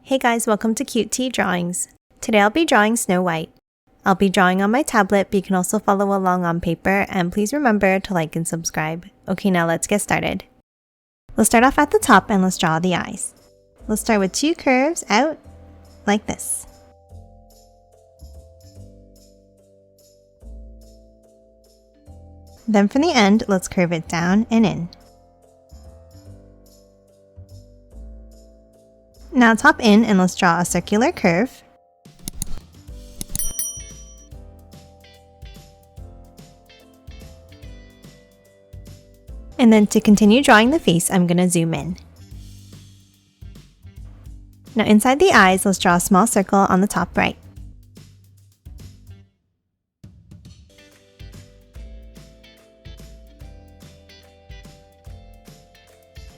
Hey guys, welcome to Cute Tea Drawings. Today I'll be drawing Snow White. I'll be drawing on my tablet, but you can also follow along on paper, and please remember to like and subscribe. Okay, now let's get started. We'll start off at the top and let's draw the eyes. We'll start with two curves out, like this. Then from the end, let's curve it down and in. Now top in and let's draw a circular curve. And then to continue drawing the face, I'm going to zoom in. Now inside the eyes, let's draw a small circle on the top right.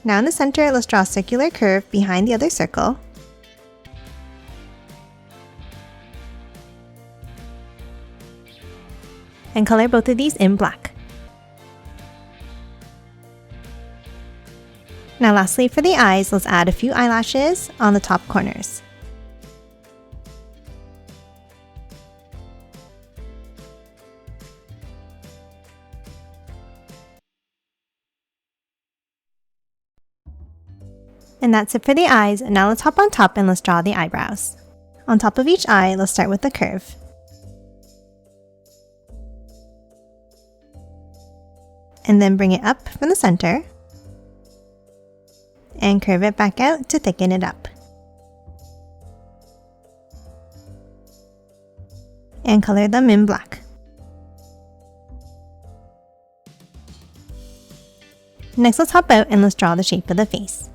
Now in the center, let's draw a circular curve behind the other circle. And color both of these in black. Now lastly for the eyes, let's add a few eyelashes on the top corners. And that's it for the eyes. Now let's hop on top and let's draw the eyebrows. On top of each eye, let's start with the curve. And then bring it up from the center. And curve it back out to thicken it up. And color them in black. Next, let's hop out and let's draw the shape of the face.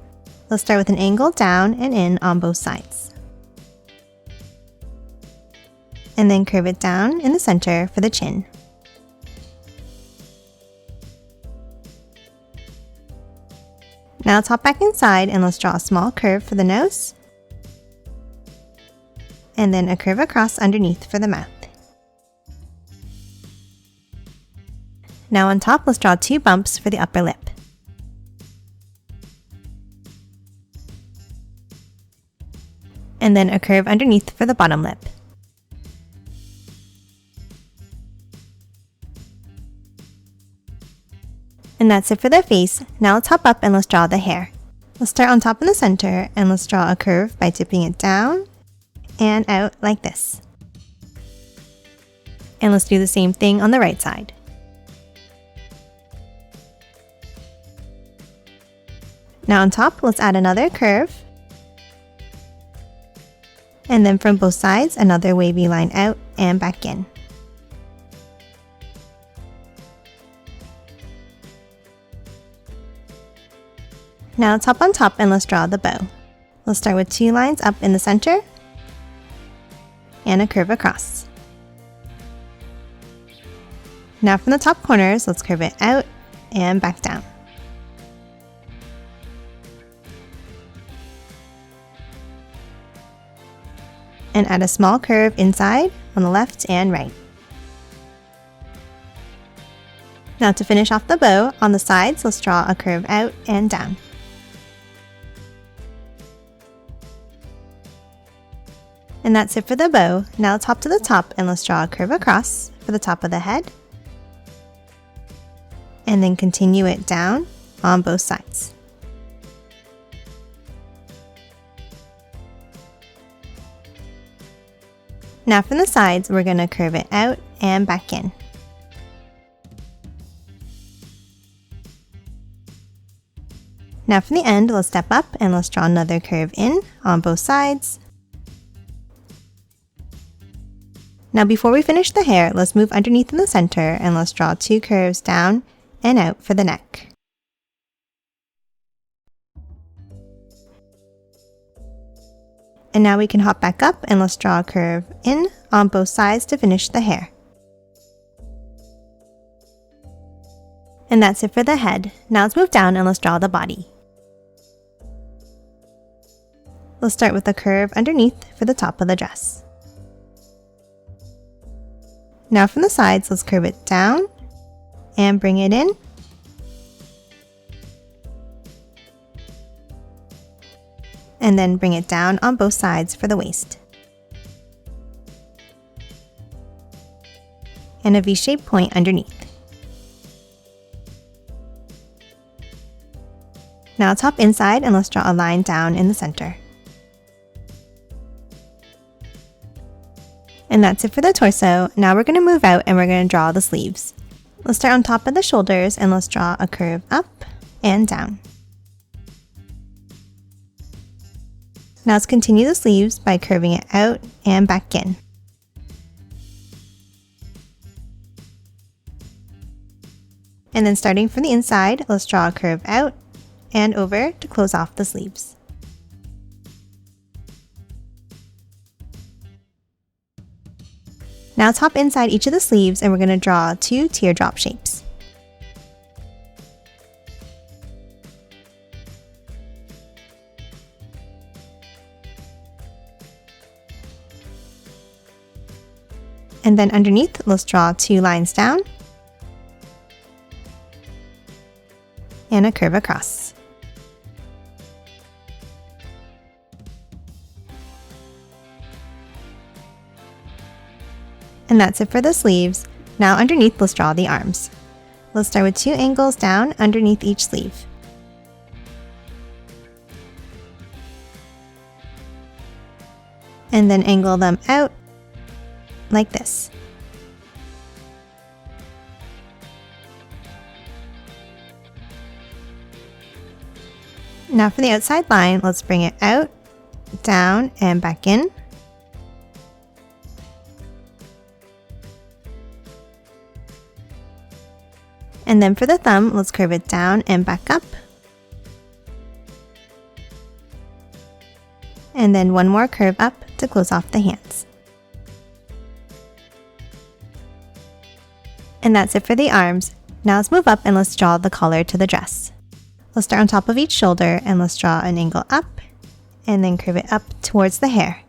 Let's start with an angle down and in on both sides. And then curve it down in the center for the chin. Now let's hop back inside and let's draw a small curve for the nose. And then a curve across underneath for the mouth. Now on top, let's draw two bumps for the upper lip. And then a curve underneath for the bottom lip. And that's it for the face. Now let's hop up and let's draw the hair. Let's start on top in the center and let's draw a curve by tipping it down and out like this. And let's do the same thing on the right side. Now on top, let's add another curve. And then from both sides, another wavy line out and back in. Now let's hop on top and let's draw the bow. We'll start with two lines up in the center and a curve across. Now from the top corners, let's curve it out and back down. And add a small curve inside on the left and right. Now to finish off the bow, on the sides, let's draw a curve out and down. And that's it for the bow. Now let's hop to the top and let's draw a curve across for the top of the head. And then continue it down on both sides. Now from the sides, we're going to curve it out and back in. Now from the end, let's step up and let's draw another curve in on both sides. Now before we finish the hair, let's move underneath in the center and let's draw two curves down and out for the neck. And now we can hop back up and let's draw a curve in on both sides to finish the hair. And that's it for the head. Now let's move down and let's draw the body. Let's start with a curve underneath for the top of the dress. Now from the sides, let's curve it down and bring it in. and then bring it down on both sides for the waist. And a V-shaped point underneath. Now top inside, and let's draw a line down in the center. And that's it for the torso. Now we're going to move out and we're going to draw the sleeves. Let's start on top of the shoulders and let's draw a curve up and down. Now let's continue the sleeves by curving it out and back in. And then starting from the inside, let's draw a curve out and over to close off the sleeves. Now top inside each of the sleeves and we're going to draw 2 teardrop shapes. And then underneath, let's draw 2 lines down and a curve across. And that's it for the sleeves. Now underneath, let's draw the arms. Let's start with 2 angles down underneath each sleeve. And then angle them out like this. Now for the outside line, let's bring it out, down, and back in. And then for the thumb, let's curve it down and back up. And then one more curve up to close off the hands. And that's it for the arms. Now let's move up and let's draw the collar to the dress. Let's start on top of each shoulder and let's draw an angle up and then curve it up towards the hair.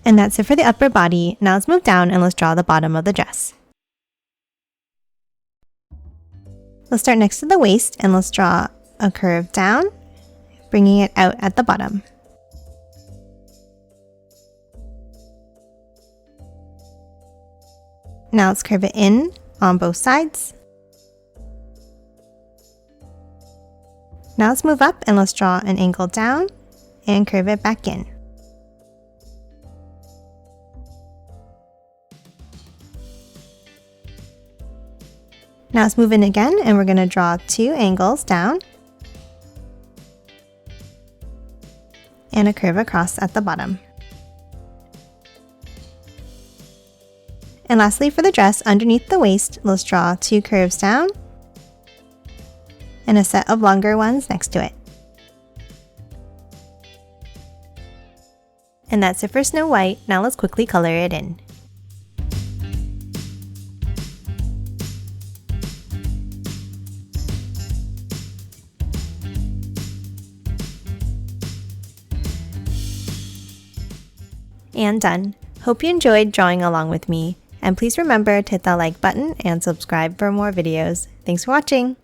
And that's it for the upper body. Now let's move down and let's draw the bottom of the dress. Let's start next to the waist and let's draw a curve down, bringing it out at the bottom. Now let's curve it in on both sides. Now let's move up and let's draw an angle down and curve it back in. Now let's move in again and we're going to draw 2 angles down and a curve across at the bottom. And lastly, for the dress, underneath the waist, let's draw 2 curves down and a set of longer ones next to it. And that's it for Snow White. Now let's quickly color it in. And done. Hope you enjoyed drawing along with me, and please remember to hit that like button and subscribe for more videos. Thanks for watching!